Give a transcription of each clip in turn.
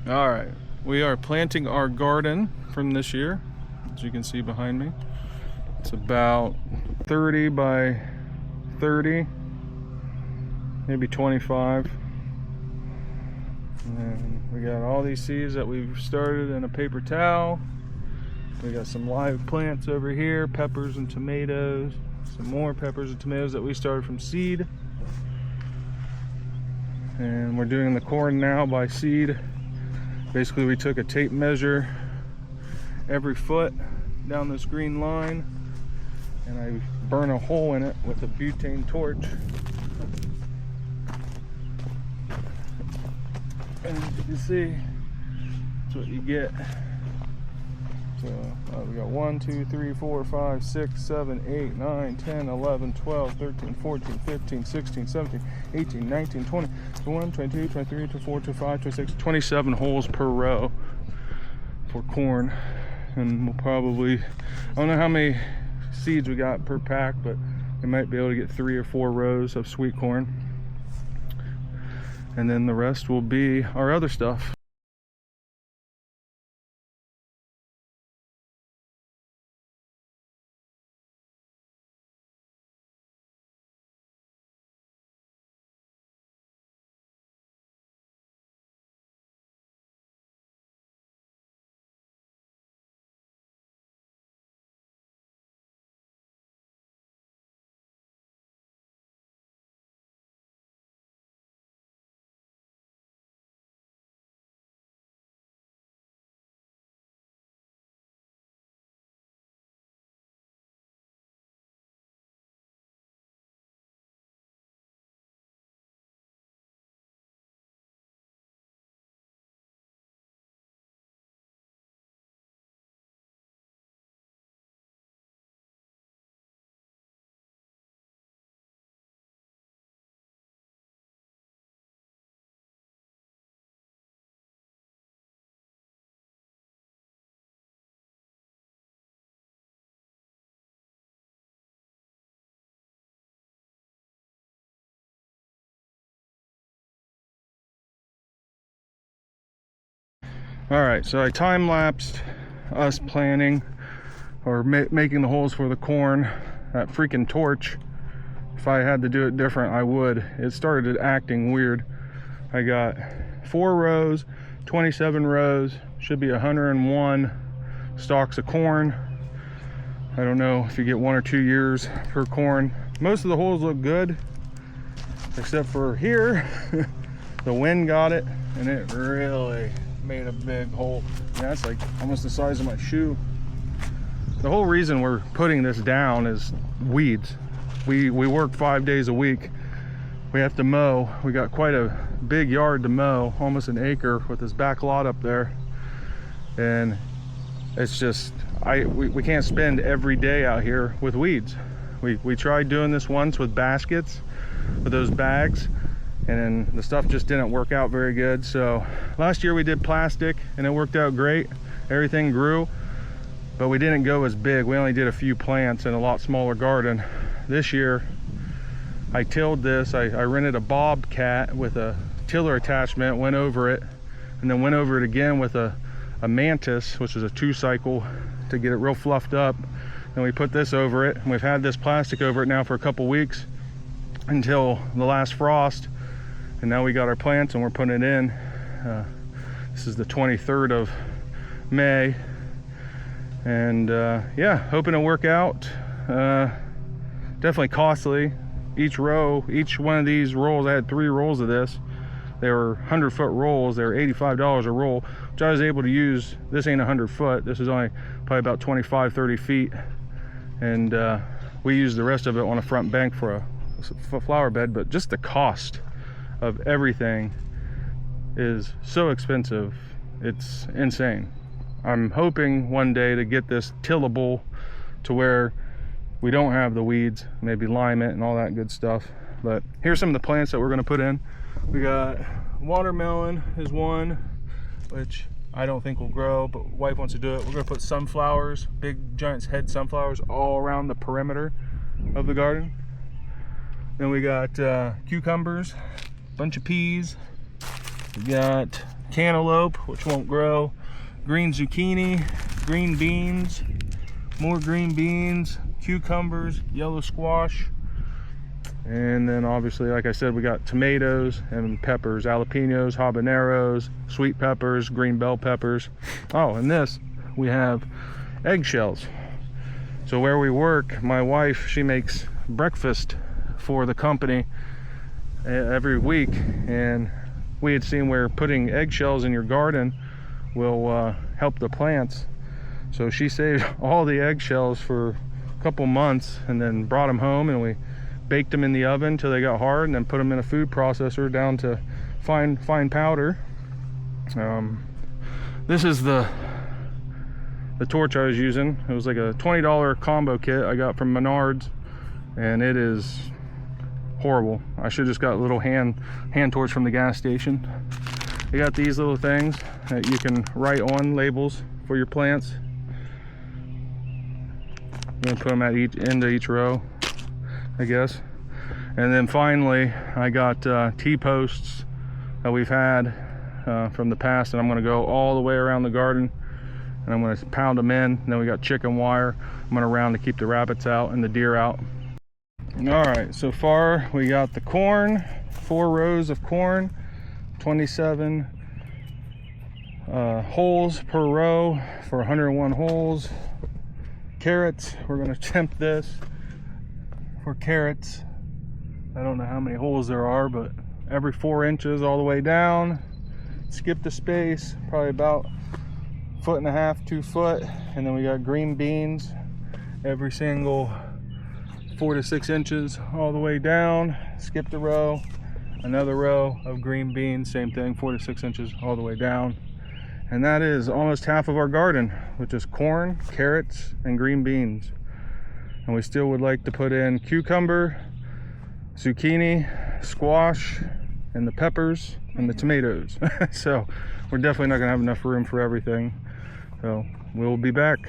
All right, we are planting our garden from this year, as you can see behind me. It's about 30 by 30, maybe 25. And then we got all these seeds that we've started in a paper towel. We got some live plants over here, peppers and tomatoes. Some more peppers and tomatoes that we started from seed. And we're doing the corn now by seed. Basically, we took a tape measure every foot down this green line, and I burn a hole in it with a butane torch. And as you can see, that's what you get. So we got 1, 2, 3, 4, 5, 6, 7, 8, 9, 10, 11, 12, 13, 14, 15, 16, 17, 18, 19, 20, 21, 22, 23, 24, 25, 26, 27 holes per row for corn. And we'll probably, I don't know how many seeds we got per pack, but we might be able to get 3 or 4 rows of sweet corn. And then the rest will be our other stuff. All right, so I time-lapsed us planting or making the holes for the corn. That freaking torch, if I had to do it different, I would. It started acting weird. I got 4 rows, 27 rows, should be 101 stalks of corn. I don't know if you get 1 or 2 years per corn. Most of the holes look good, except for here. The wind got it, and it really made a big hole. And that's like almost the size of my shoe. The whole reason we're putting this down is weeds. We work 5 days a week. We have to mow. We got quite a big yard to mow, almost an acre with this back lot up there. And it's just, we can't spend every day out here with weeds. We tried doing this once with baskets, with those bags, and then the stuff just didn't work out very good. So last year we did plastic and it worked out great. Everything grew, but we didn't go as big. We only did a few plants in a lot smaller garden. This year I tilled this. I rented a Bobcat with a tiller attachment, went over it, and then went over it again with a Mantis, which is a 2-cycle, to get it real fluffed up. Then we put this over it, and we've had this plastic over it now for a couple weeks until the last frost. And now we got our plants and we're putting it in. This is the 23rd of May. And yeah, hoping to work out. Definitely costly. Each row, each one of these rolls, I had 3 rolls of this. They were 100-foot rolls. They were $85 a roll, which I was able to use. This ain't 100 foot. This is only probably about 25, 30 feet. And we used the rest of it on a front bank for a flower bed. But just the cost of everything is so expensive, it's insane. I'm hoping one day to get this tillable to where we don't have the weeds, maybe lime it and all that good stuff. But here's some of the plants that we're going to put in. We got watermelon is one, which I don't think will grow, but wife wants to do it. We're going to put sunflowers, big giant head sunflowers, all around the perimeter of the garden. Then we got cucumbers, bunch of peas. We got cantaloupe, which won't grow, green zucchini, green beans, more green beans, cucumbers, yellow squash, and then obviously, like I said, we got tomatoes and peppers, jalapenos, habaneros, sweet peppers, green bell peppers. Oh, and this, we have eggshells. So where we work, my wife, she makes breakfast for the company every week, and we had seen where putting eggshells in your garden will help the plants. So she saved all the eggshells for a couple months and then brought them home, and we baked them in the oven till they got hard, and then put them in a food processor down to fine powder. This is the torch I was using. It was like a $20 combo kit I got from Menards, and it is horrible. I should just got a little hand torch from the gas station. They got these little things that you can write on labels for your plants. I'm gonna put them at each end of each row, I guess. And then finally, I got T-posts that we've had from the past, and I'm gonna go all the way around the garden, and I'm gonna pound them in. And then we got chicken wire I'm gonna round to keep the rabbits out and the deer out. All right, so far we got the corn, 4 rows of corn, 27 holes per row for 101 holes. Carrots, we're gonna attempt this for carrots. I don't know how many holes there are, but every 4 inches all the way down. Skip the space, probably about 1.5 to 2 foot. And then we got green beans, every single 4 to 6 inches all the way down. Skip the row, another row of green beans, same thing, 4 to 6 inches all the way down. And that is almost half of our garden, which is corn, carrots, and green beans. And we still would like to put in cucumber, zucchini, squash, and the peppers and the tomatoes. So we're definitely not gonna have enough room for everything. So we'll be back.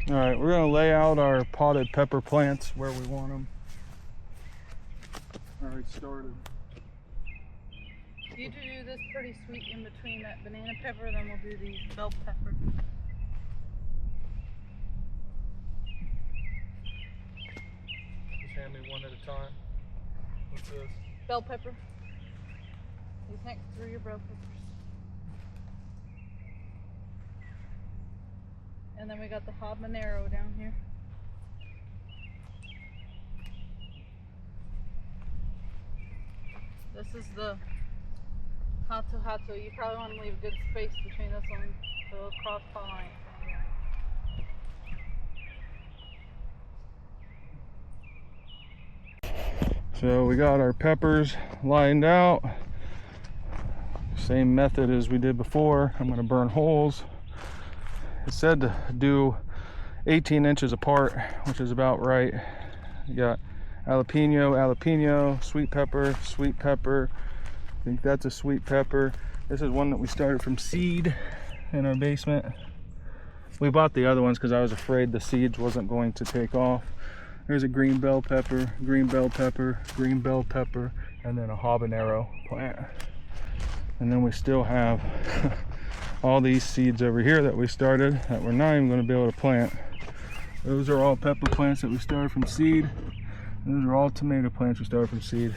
All right, we're gonna lay out our potted pepper plants where we want them. All right, started. You do this pretty sweet in between that banana pepper, then we'll do these bell pepper. Just hand me one at a time. What's this? Bell pepper. These next 3 are bell peppers. And then we got the habanero down here. This is the hato. You probably want to leave a good space between this one so it'll cross pollinate. So we got our peppers lined out. Same method as we did before. I'm going to burn holes. It said to do 18 inches apart, which is about right. You got jalapeno, sweet pepper. I think that's a sweet pepper. This is one that we started from seed in our basement. We bought the other ones because I was afraid the seeds wasn't going to take off. There's a green bell pepper, and then a habanero plant. And then we still have all these seeds over here that we started that we're not even going to be able to plant. Those are all pepper plants that we started from seed. Those are all tomato plants we started from seed.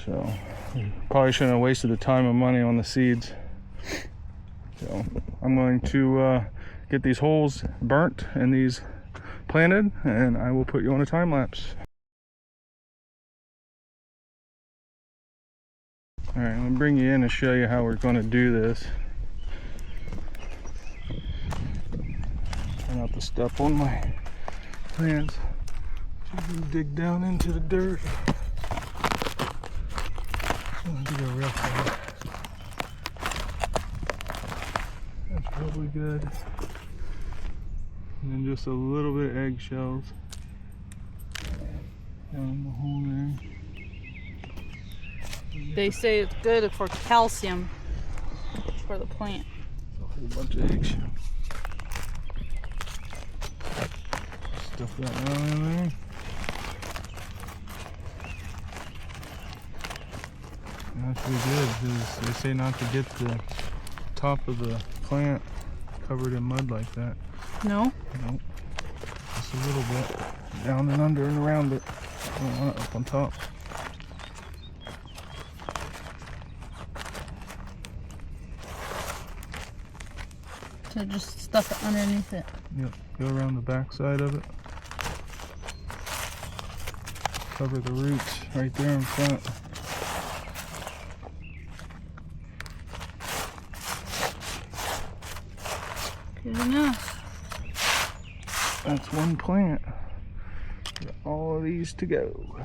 So probably shouldn't have wasted the time and money on the seeds. So I'm going to get these holes burnt and these planted, and I will put you on a time lapse. All right, I'm gonna bring you in and show you how we're going to do this. Try not to step on my plants. Dig down into the dirt. That's probably good. And then just a little bit of eggshells down the hole there. They say it's good for calcium for the plant. A whole bunch of eggshells. Stuff that down in there. Actually good, because they say not to get the top of the plant covered in mud like that. No? Nope. Just a little bit. Down and under and around it. I don't want it up on top. So just stuff it underneath it. Yep. Go around the back side of it. Cover the roots right there in front. Good enough. That's one plant. Got all of these to go.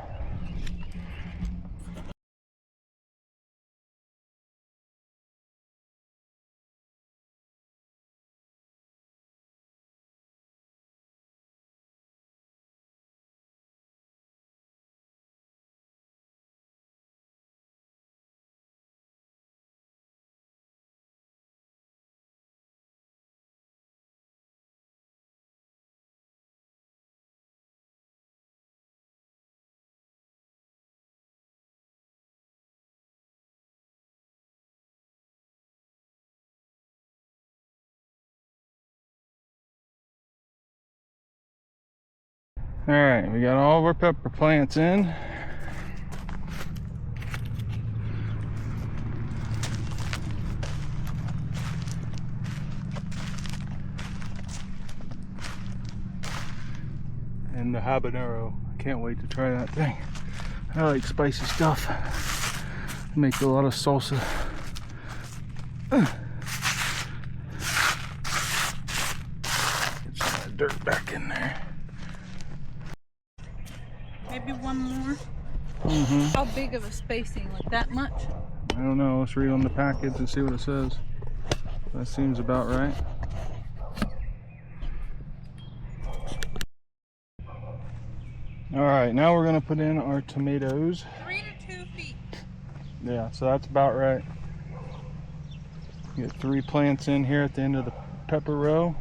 Alright, we got all of our pepper plants in. And the habanero. I can't wait to try that thing. I like spicy stuff. Make a lot of salsa. Get some of that dirt back in there. Maybe one more. Mm-hmm. How big of a spacing? Like that much? I don't know. Let's read on the package and see what it says. That seems about right. Alright, now we're going to put in our tomatoes. 3 to 2 feet. Yeah, so that's about right. Get 3 plants in here at the end of the pepper row.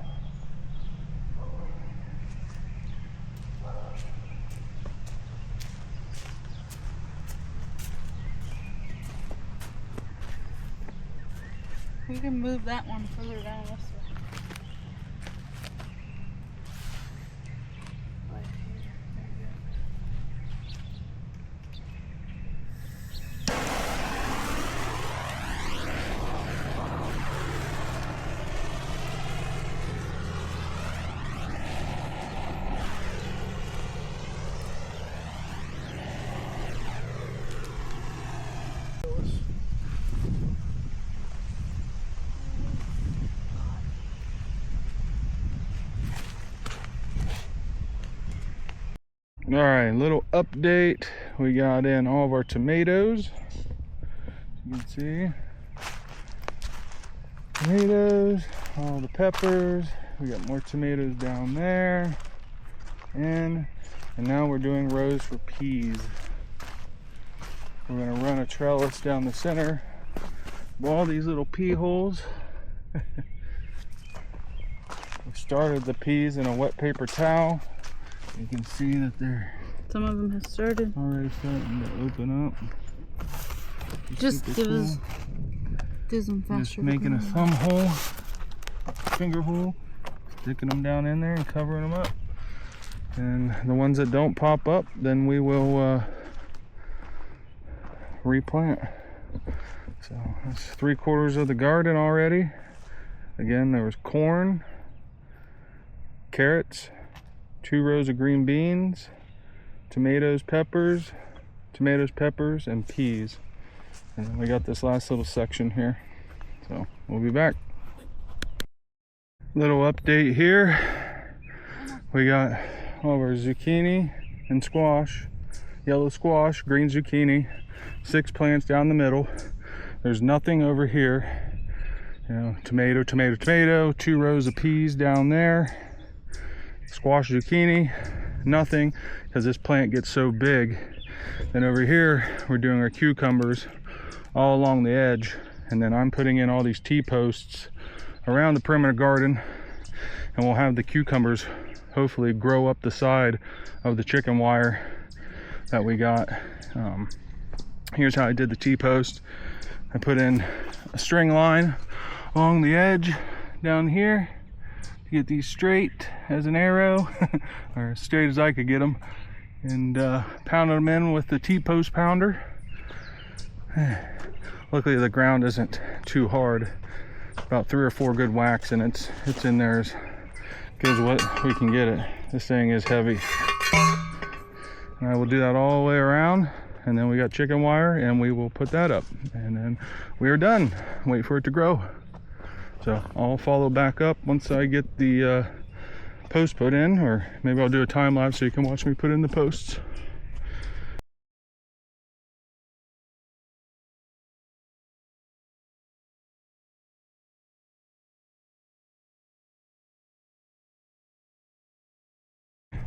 We can move that one further down this way. All right, little update. We got in all of our tomatoes. You can see tomatoes, all the peppers. We got more tomatoes down there, and now we're doing rows for peas. We're gonna run a trellis down the center of all these little pea holes. We started the peas in a wet paper towel. You can see that they're Some of them have started. already starting to open up. Just Super give cool. us, do some faster. Just making a thumb hole, finger hole, sticking them down in there and covering them up. And the ones that don't pop up, then we will replant. So that's 3/4 of the garden already. Again, there was corn, carrots, 2 rows of green beans, tomatoes, peppers, and peas. And then we got this last little section here. So we'll be back. Little update here. We got all of our zucchini and squash, yellow squash, green zucchini, 6 plants down the middle. There's nothing over here. You know, tomato, 2 rows of peas down there. Squash, zucchini, nothing, because this plant gets so big. Then over here we're doing our cucumbers all along the edge, and then I'm putting in all these T-posts around the perimeter garden, and we'll have the cucumbers hopefully grow up the side of the chicken wire that we got Here's how I did the T-post. I put in a string line along the edge down here to get these straight as an arrow, or as straight as I could get them, and pounded them in with the T-post pounder. Luckily the ground isn't too hard. About 3 or 4 good whacks and it's in there as good as what we can get it. This thing is heavy. And I will do that all the way around, and then we got chicken wire and we will put that up, and then we are done. Wait for it to grow. So I'll follow back up once I get the post put in, or maybe I'll do a time lapse so you can watch me put in the posts.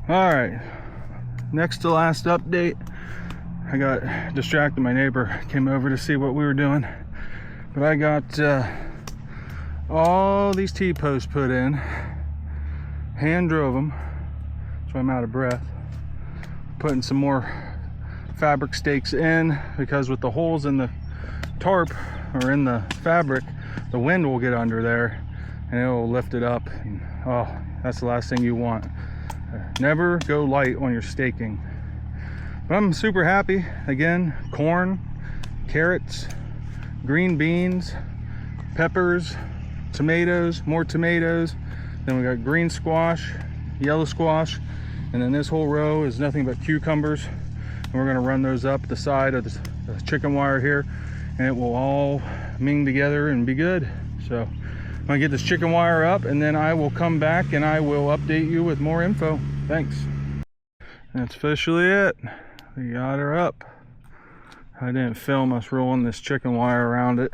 All right, next to last update. I got distracted. My neighbor came over to see what we were doing, but I got all these T-posts put in, hand drove them, so I'm out of breath. Putting some more fabric stakes in, because with the holes in the tarp or in the fabric, the wind will get under there and it will lift it up, and oh, that's the last thing you want. Never go light when you're staking. But I'm super happy. Again, corn, carrots, green beans, peppers, tomatoes, more tomatoes. Then we got green squash, yellow squash, and then this whole row is nothing but cucumbers. And we're gonna run those up the side of the chicken wire here, and it will all ming together and be good. So I'm gonna get this chicken wire up, and then I will come back and I will update you with more info. Thanks. That's officially it. We got her up. I didn't film us rolling this chicken wire around it,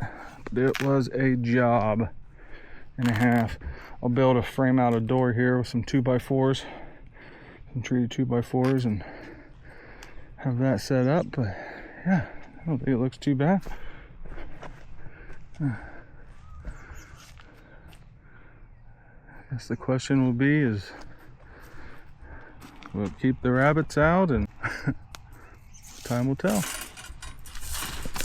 but it was a job and a half. I'll be able to frame out a door here with some 2x4s, some treated 2x4s, and have that set up. But yeah, I don't think it looks too bad. I guess the question will be is, we'll keep the rabbits out, and time will tell.